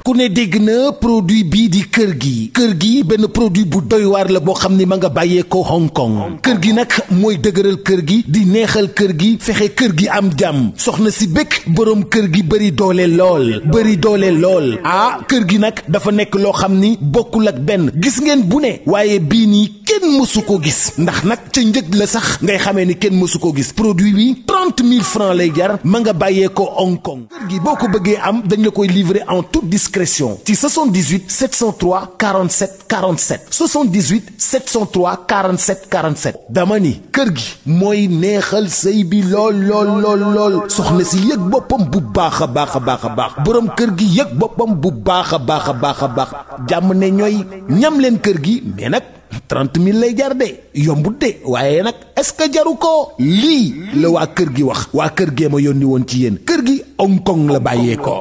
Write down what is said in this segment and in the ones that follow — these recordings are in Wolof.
ku ne dégg na produit bii di kër gi benn produit bu doy waar la boo xam ni ma nga bàyyee ko Hong Kong kër gi nag mooy dëgëral kër gi di neexal kër gi fexe kër gi am jàmm soxna si bëgg boroom kër gi bëri doole lool ah kër gi nag dafa nekk loo xam ni bokkul ak benn gis ngeen bu ne waaye bii nii kenn mësu ko gis ndax nag ca njëg la sax ngay xamee ni kenn mësu ko gis produit bi 30 000 francs lay jar ma nga bàyyee ko Hong Kong kër gi boo ko bëggee am dañ la koy livrer en toute discrétion ci 78 703 47 47 78 703 47 47 dama ni kër gi mooy neexal sëy bi lool soxna si yëg boppam bu baax a baax boroom kër gi yëg boppam bu baax a baax jàmm ne ñooy ñam leen kër gi mais nag 30 000 lay jar de yombut de waaye nag est-ce que jaru ko lii la waa kër gi wax waa kër gee ma yónni woon ci yéen kër gi Hong Kong la bàyyee ko.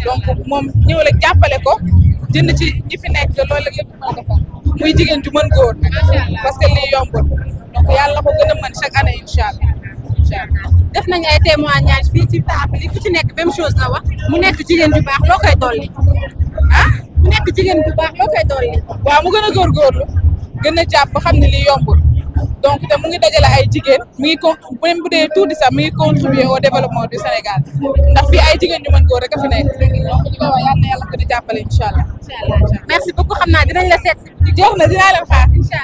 donc moom ñëw la jàppale ko jënd ci ñi fi nekk loolu lépp mën a defal muy jigéen ju mën góor parce que lii yombul donc yàlla ko gën a mën chaque année incha allah. def nañ ay témoignages fii ci table yi ku ci nekk même chose la wax mu nekk jigéen ju baax loo koy dolli mu nekk jigéen ju baax loo koy dolli. waaw mu gën a góorgóorlu gën a jàpp xam ne lii yombul donc te mu ngi dajale ay jigéen mi ngi même bu dee tuuti sax mi ngi contribuer au développement du Sénégal ndax fii ay jigéen ñu mën góor rek a fi nekk donc di ko wax yàlla na yàlla gën a jàppale incha allah. merci beaucoup xam naa dinañ la seet. jeex na dinaa leen xaar incha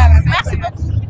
allah merci beaucoup.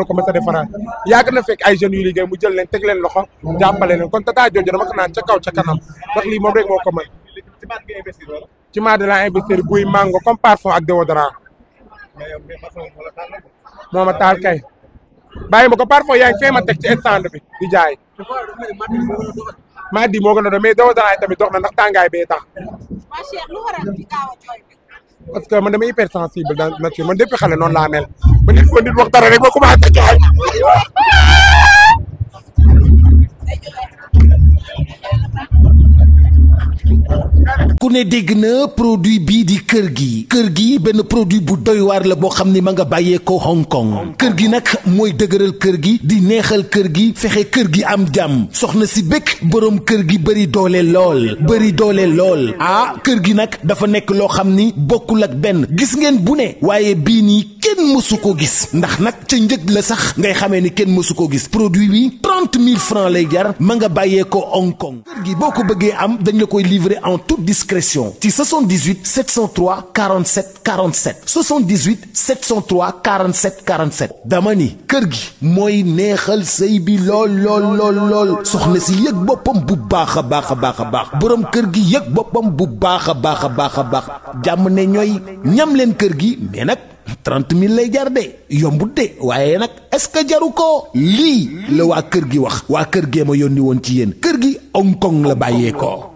ko mësa defaraat yàgg na fekk ay jeunes yu liggéey mu jël leen teg leen loxo jàppale leen kon Tata Jojo dama ko naan ca kaw ca kanam ndax lii moom rek moo ko mën ci maat de la investir buy mango comme parfum ak déodorant moo ma taal kay bàyyi ma ko parfois yaa ngi fee ma teg ci stand bi di jaay maa di moo gën a doon mais doo daraay tamit dox na ndax tàngaay bee tax parce que man dama hypersensible dans nature man depuis xale noonu laa mel ba nit wax dara rek ma commencé jooy ku ne dégg na produit bii di kër gi benn produit bu doy waar la boo xam ni ma nga bàyyee ko Hong Kong kër gi nag mooy dëgëral kër gi di neexal kër gi fexe kër gi am jàmm soxna si bëgg boroom kër gi bëri doole lool ah kër gi nag dafa nekk loo xam ni bokkul ak benn gis ngeen bu ne waaye bii nii kenn mësu ko gis ndax nag ca njëg la sax ngay xamee ni kenn mësu ko gis produit bi 30 000 francs lay jar ma nga bàyyee ko Hong Kong kër gi boo ko bëggee am dañ la koy livrer en toute discrétion ci 78 703 47 47 78 703 47 47 dama ni kër gi mooy neexal sëy bi lool soxna si yëg boppam bu baax a baax borom kër gi yëg boppam bu baax a baax jàmm ne ñooy ñam leen kër gi mais nag 30 000 lay jar de yombut de waaye nag est-ce que jaru ko lii la waa kër gi wax waa kër gee ma yónni woon ci yéen kër gi Hong Kong la bàyyee ko